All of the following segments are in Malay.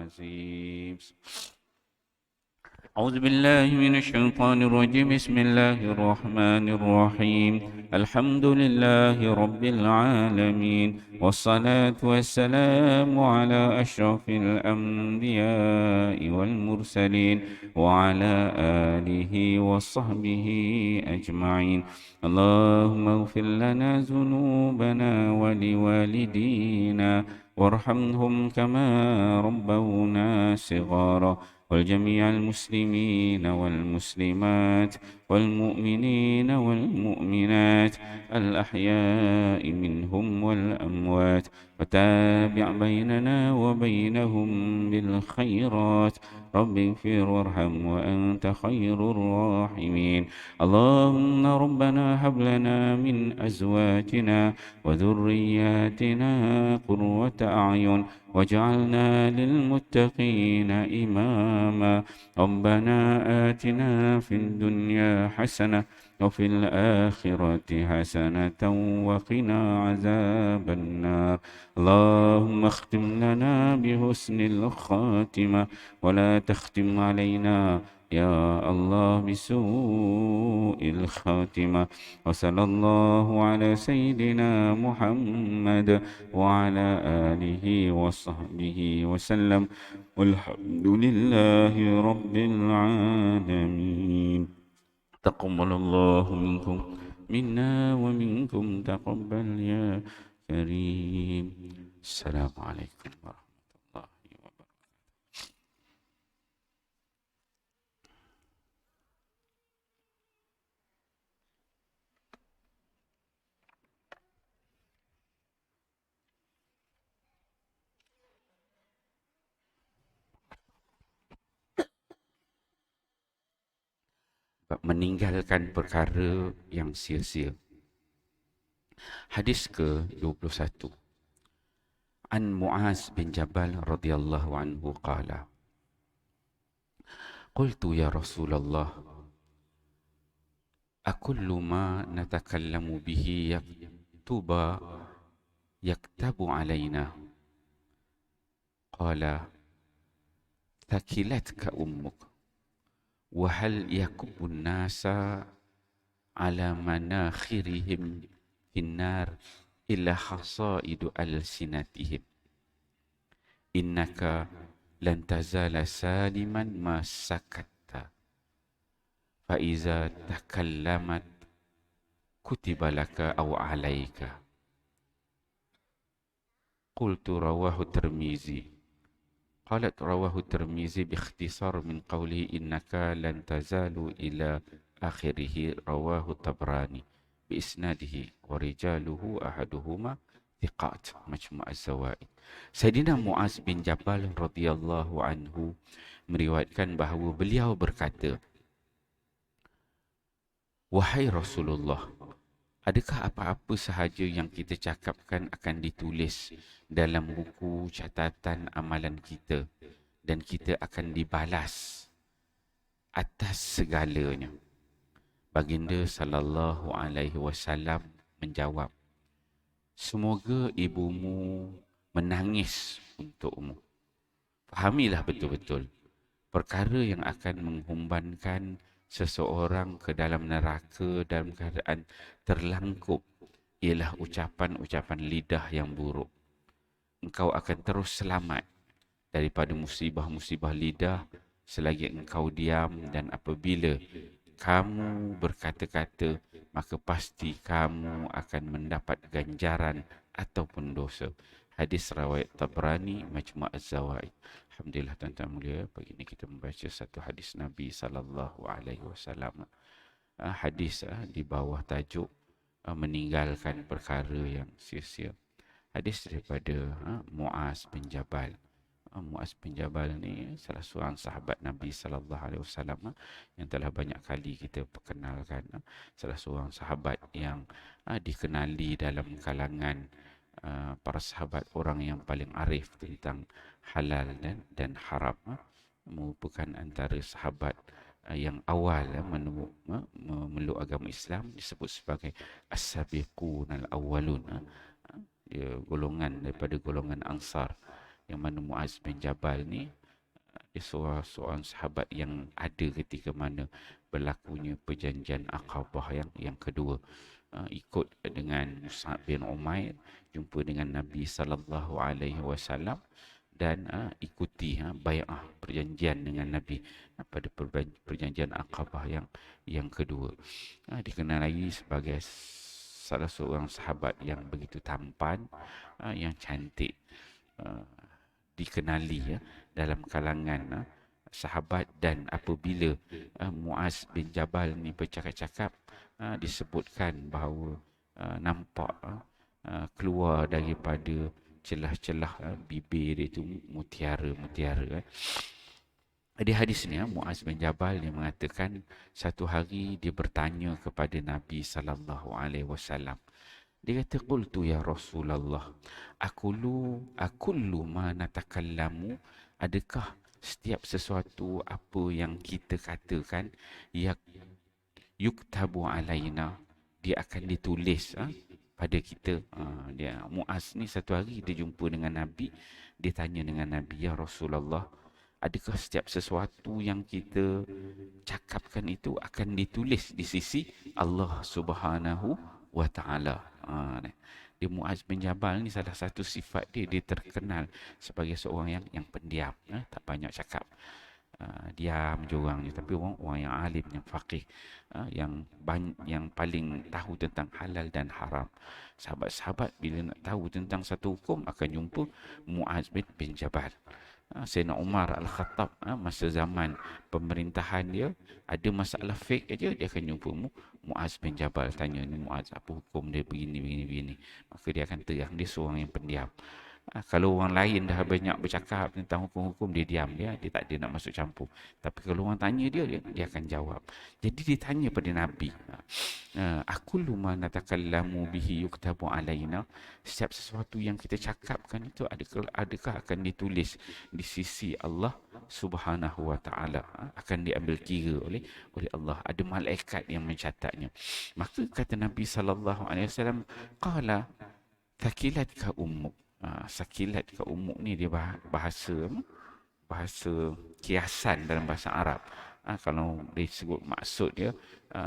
العظيم. أعوذ بالله من الشيطان الرجيم. بسم الله الرحمن الرحيم. الحمد لله رب العالمين، والصلاة والسلام على أشرف الأنبياء والمرسلين وعلى آله وصحبه أجمعين. اللهم اغفر لنا ذنوبنا ولوالدينا وارحمهم كما ربونا صغارا، والجميع المسلمين والمسلمات والمؤمنين والمؤمنات الأحياء منهم والأموات، وتابع بيننا وبينهم بالخيرات. رب اغفر وارحم وأنت خير الراحمين. اللهم ربنا هب لنا من أزواجنا وذرياتنا قرة أعين واجعلنا للمتقين إماما. ربنا آتنا في الدنيا حسنة وفي الآخرة حسنة وقنا عذاب النار. اللهم اختم لنا بحسن الخاتمة ولا تختم علينا يا الله بسوء الخاتمة. وصلى الله على سيدنا محمد وعلى آله وصحبه وسلم، والحمد لله رب العالمين. تقبل الله منكم منا ومنكم تقبل يا كريم. السلام عليكم ورحمة الله وبركاته. Meninggalkan perkara yang sia-sia. Hadis ke-21. An Muaz bin Jabal radhiyallahu anhu qala, qultu ya Rasulullah, akullu ma natakallamu bihi yaktabu alaina? Qala, thakilatka ummuk, wa hal yakubbu an-nasa ala manakhirihim finnar illa hasaidu alsinatihim. Innaka lan tazala saliman ma sakatta, fa iza takallamat kutiba laka aw alayka. Qultu rawahu Tirmizi. Qalat rawahu Tirmizi biikhtisar min qawli innaka lan tazalu ila akhirih. Rawahu Tabrani biisnadihi wa rijaluhu ahaduhuma thiqat. Majmu' az-zawaid. Sayyidina Muaz bin Jabal radhiyallahu anhu meriwayatkan bahawa beliau berkata, wahai Rasulullah, adakah apa-apa sahaja yang kita cakapkan akan ditulis dalam buku catatan amalan kita dan kita akan dibalas atas segalanya? Baginda sallallahu alaihi wasallam menjawab, semoga ibumu menangis untukmu. Fahamilah betul-betul, perkara yang akan menghumbankan seseorang ke dalam neraka dalam keadaan terlangkup ialah ucapan-ucapan lidah yang buruk. Engkau akan terus selamat daripada musibah-musibah lidah selagi engkau diam, dan apabila kamu berkata-kata, maka pasti kamu akan mendapat ganjaran ataupun dosa. Hadis riwayat Tabrani, Majmu' az-zawaid. Alhamdulillah tuan-tuan mulia, pagi ini kita membaca satu hadis Nabi sallallahu alaihi wasallam. Hadis di bawah tajuk meninggalkan perkara yang sia-sia. Hadis daripada Muaz bin Jabal. Muaz bin Jabal ni salah seorang sahabat Nabi sallallahu alaihi wasallam yang telah banyak kali kita perkenalkan. Salah seorang sahabat yang dikenali dalam kalangan para sahabat orang yang paling arif tentang halal dan haram. Merupakan antara sahabat yang awal memeluk agama Islam, disebut sebagai as-sabiqun al-awwalun. Dia golongan daripada golongan Ansar yang mana Muaz bin Jabal ni dia seorang sahabat yang ada ketika mana berlakunya perjanjian Aqabah yang kedua. Ikut dengan Mus'ab bin Umair, jumpa dengan Nabi sallallahu alaihi wasallam dan ikuti bai'ah perjanjian dengan Nabi pada perjanjian Aqabah yang kedua. Dikenal lagi sebagai salah seorang sahabat yang begitu tampan, yang cantik, dikenali dalam kalangan sahabat. Dan apabila Muaz bin Jabal ni bercakap-cakap, disebutkan bahawa nampak keluar daripada celah-celah bibir dia itu mutiara-mutiara. Di hadis ni Muaz bin Jabal dia mengatakan satu hari dia bertanya kepada Nabi sallallahu alaihi wasallam. Dia kata, qultu ya Rasulullah, akullu ma natakallamu, adakah setiap sesuatu apa yang kita katakan yuktabu alaina, dia akan ditulis pada kita. Dia Muaz ni satu hari dia jumpa dengan Nabi, dia tanya dengan Nabi, ya Rasulullah, adakah setiap sesuatu yang kita cakapkan itu akan ditulis di sisi Allah Subhanahu wa Ta'ala. Dia Muaz bin Jabal ni salah satu sifat dia terkenal sebagai seorang yang pendiam, tak banyak cakap, diam je orangnya, tapi orang yang alim, yang faqih, yang paling tahu tentang halal dan haram. Sahabat-sahabat bila nak tahu tentang satu hukum akan jumpa Muaz bin Jabal. Sayyidina Umar Al-Khattab, masa zaman pemerintahan dia, ada masalah fake aja dia akan jumpa Muaz bin Jabal, tanya ni Muaz apa hukum dia begini. Maka dia akan terang, dia seorang yang pendiam. Kalau orang lain dah banyak bercakap tentang hukum-hukum, dia diam, dia tak ada nak masuk campur. Tapi kalau orang tanya dia akan jawab. Jadi dia tanya pada Nabi, akullu ma natakallamu bihi yuktabu alaina, setiap sesuatu yang kita cakapkan itu adakah akan ditulis di sisi Allah Subhanahu wa Ta'ala, akan diambil kira oleh Allah, ada malaikat yang mencatatnya. Maka kata Nabi sallallahu alaihi wasallam, qala thaqilatka ummuk. Sakilat ke umuk ni dia bahasa kiasan dalam bahasa Arab. Kalau disebut maksud dia,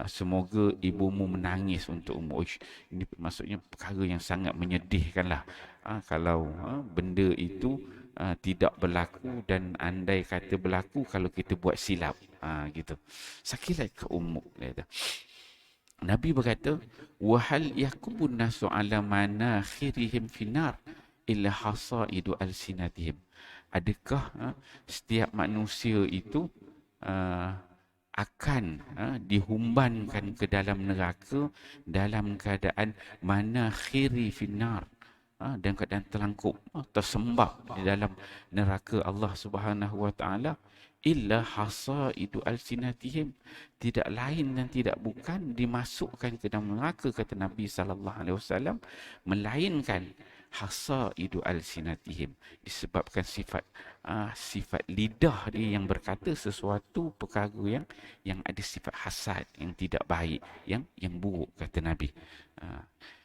semoga ibumu menangis untuk umuk. Ini maksudnya perkara yang sangat menyedihkan lah. Kalau benda itu tidak berlaku, dan andai kata berlaku kalau kita buat silap, gitu. Sakilat ke umuk, dia kata. Nabi berkata, wahal yakubun nasu ala manakhirihim finar illa hasaidu alsinatihim. Adakah setiap manusia itu akan dihumbankan ke dalam neraka dalam keadaan manakhiri finar, dalam keadaan terlangkup, tersembab di dalam neraka Allah Subhanahu wa Ta'ala, illa hasaidu alsinatihim, tidak lain dan tidak bukan dimasukkan ke dalam neraka, kata Nabi sallallahu alaihi wasallam, melainkan hasaidu alsinatihim, disebabkan sifat lidah dia yang berkata sesuatu perkara yang ada sifat hasad, yang tidak baik, yang buruk, kata Nabi.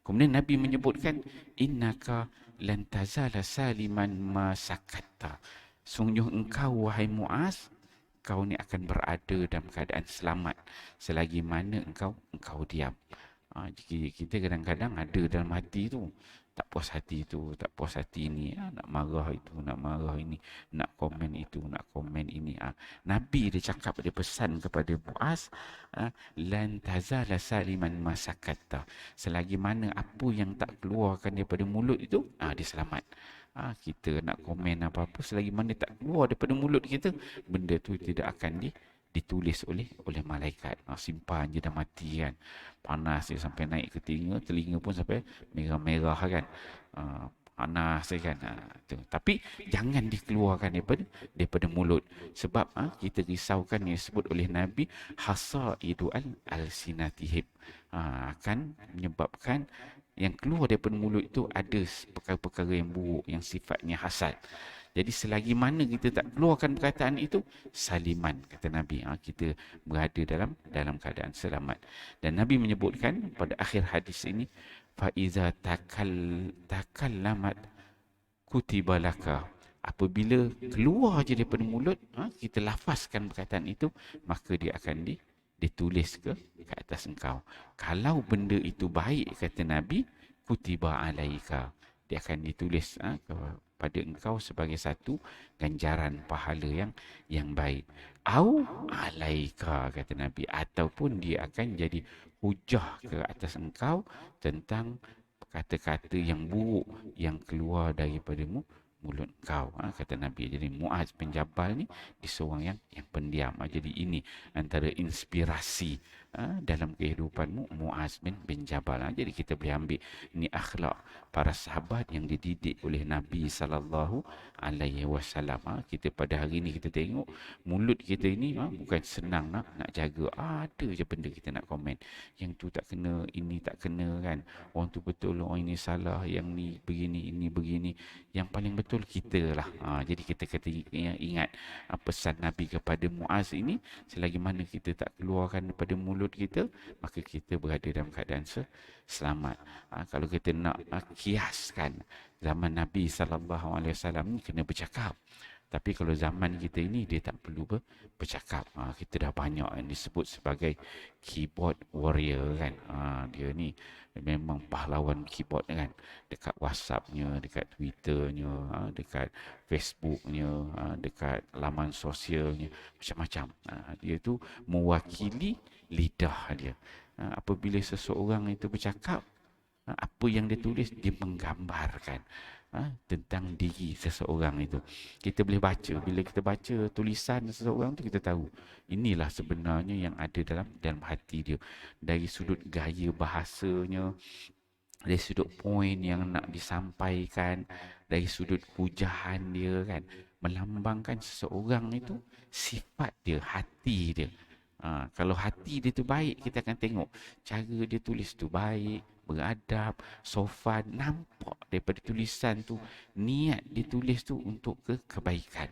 Kemudian Nabi menyebutkan, innaka lan tazala saliman ma sakatta, sungguh engkau wahai Muaz, kau ni akan berada dalam keadaan selamat selagi mana engkau diam. Kita kadang-kadang ada dalam hati tu, tak puas hati itu, tak puas hati ini, nak marah itu, nak marah ini, nak komen itu, nak komen ini. Nabi dia cakap, dia pesan kepada Muaz, lan tazala saliman masakata, selagi mana apa yang tak keluarkan daripada mulut itu, dia selamat. Kita nak komen apa-apa, selagi mana tak keluar daripada mulut kita, benda tu tidak akan ditulis oleh malaikat. Simpan je dah mati kan, panas dia sampai naik ke telinga pun sampai merah-merah kan, panas kan. Tapi jangan dikeluarkan daripada mulut, sebab kita risaukan yang disebut oleh Nabi hasaidu al-sinatihim, akan menyebabkan yang keluar daripada mulut itu ada perkara-perkara yang buruk, yang sifatnya hasad. Jadi selagi mana kita tak keluarkan perkataan itu, saliman, kata Nabi, kita berada dalam keadaan selamat. Dan Nabi menyebutkan pada akhir hadis ini, fa iza takallamat kutiba laka, Apabila keluar je daripada mulut, kita lafazkan perkataan itu, maka dia akan ditulis ke atas engkau. Kalau benda itu baik, kata Nabi, kutiba alaika, dia akan ditulis kepada engkau sebagai satu ganjaran pahala yang baik. Au alaika, kata Nabi, ataupun dia akan jadi hujah ke atas engkau tentang kata-kata yang buruk yang keluar daripadamu mulut kau, kata Nabi. Jadi Muaz bin Jabal ni dia seorang yang pendiam. Jadi ini antara inspirasi dalam kehidupanmu, Muaz bin Jabal. Jadi kita boleh ambil ni akhlak para sahabat yang dididik oleh Nabi sallallahu alaihi wasallam. Kita pada hari ni kita tengok mulut kita ini bukan senang nak jaga. Ada je benda kita nak komen. Yang tu tak kena, ini tak kena kan. Orang tu betul, orang ini salah, yang ni begini, ini begini. Yang paling betul kita lah. Jadi kita kata ingat pesan Nabi kepada Muaz ini, selagi mana kita tak keluarkan daripada mulut kita, maka kita berada dalam keadaan selamat. Kalau kita nak kiaskan, zaman Nabi SAW ni kena bercakap. Tapi kalau zaman kita ini, dia tak perlu bercakap. Kita dah banyak yang disebut sebagai keyboard warrior kan. Dia ni memang pahlawan keyboard kan. Dekat WhatsApp-nya, dekat Twitter-nya, dekat Facebook-nya, dekat laman sosialnya, macam-macam. Dia tu mewakili lidah dia. Apabila seseorang itu bercakap, apa yang dia tulis, dia menggambarkan tentang diri seseorang itu. Kita boleh baca. Bila kita baca tulisan seseorang tu, kita tahu inilah sebenarnya yang ada dalam hati dia. Dari sudut gaya bahasanya, dari sudut poin yang nak disampaikan, dari sudut pujahan dia kan, melambangkan seseorang itu sifat dia, hati dia. Kalau hati dia tu baik, kita akan tengok cara dia tulis tu baik, beradab, sopan, nampak daripada tulisan tu niat dia tulis tu untuk kebaikan.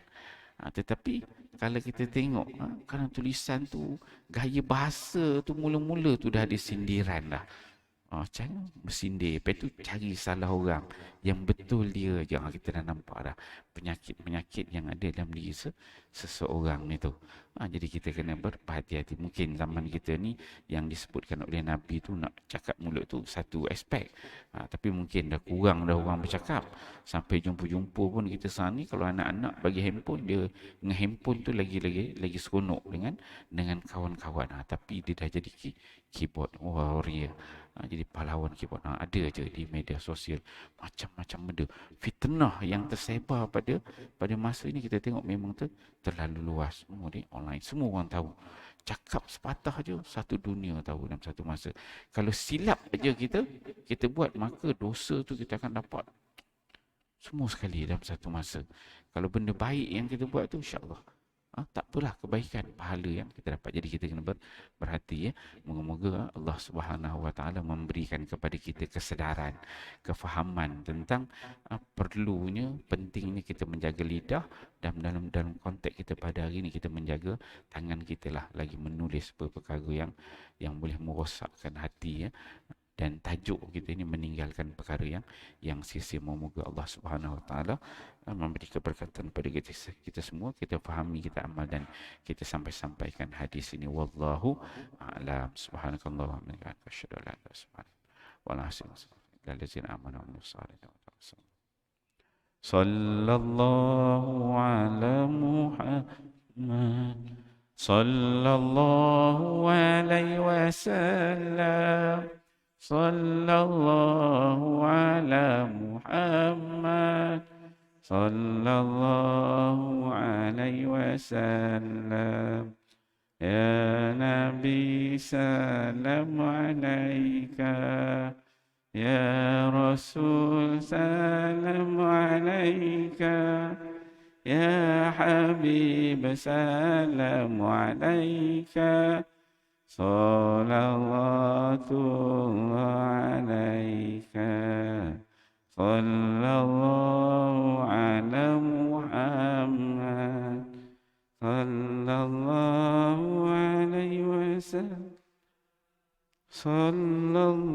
Tetapi kalau kita tengok kalau tulisan tu gaya bahasa tu mula-mula tu dah ada sindiran dah. Cara bersindir, lepas tu cari salah orang, yang betul dia je. Kita dah nampak dah penyakit-penyakit yang ada dalam diri seseorang itu. Jadi kita kena berhati-hati. Mungkin zaman kita ni yang disebutkan oleh Nabi tu nak cakap mulut tu satu aspek, tapi mungkin dah kurang dah orang bercakap. Sampai jumpa-jumpa pun kita sekarang ni, kalau anak-anak bagi handphone, dia dengan handphone tu lagi seronok dengan kawan-kawan. Tapi dia dah jadi keyboard warrior. Jadi pahlawan keyboard. Ada je di media sosial macam-macam benda. Fitnah yang tersebar pada masa ini, kita tengok memang terlalu luas. Semua ni online, semua orang tahu. Cakap sepatah je, satu dunia tahu dalam satu masa. Kalau silap aja kita buat, maka dosa tu kita akan dapat semua sekali dalam satu masa. Kalau benda baik yang kita buat tu, insya-Allah tak apalah, kebaikan, pahala yang kita dapat. Jadi kita kena berhati ya. Moga-moga Allah Subhanahu Wa Taala memberikan kepada kita kesedaran, kefahaman tentang perlunya, pentingnya kita menjaga lidah, dan dalam konteks kita pada hari ini, kita menjaga tangan kita lah, lagi menulis perkara yang boleh merosakkan hati ya. Dan tajuk kita ini meninggalkan perkara yang sia-sia. Moga Allah Subhanahu Wa Taala memberi keberkatan pada kita semua, kita fahami, kita amal, dan kita sampaikan hadis ini. Wallahu a'lam. Subhanakallahumma wa bihamdika asyhadu an la ilaha illa anta wa la ilaha illa anta. Sallallahu ala Muhammad, sallallahu alaihi wasallam, sallallahu ala Muhammad, sallallahu alaihi wasallam. Ya Nabi salam alaika, ya Rasul salam alaika, ya Habib salam alaika, salawatullah alaika, sallallahu ala Muhammad, sallallahu alaihi wasallam, sallallahu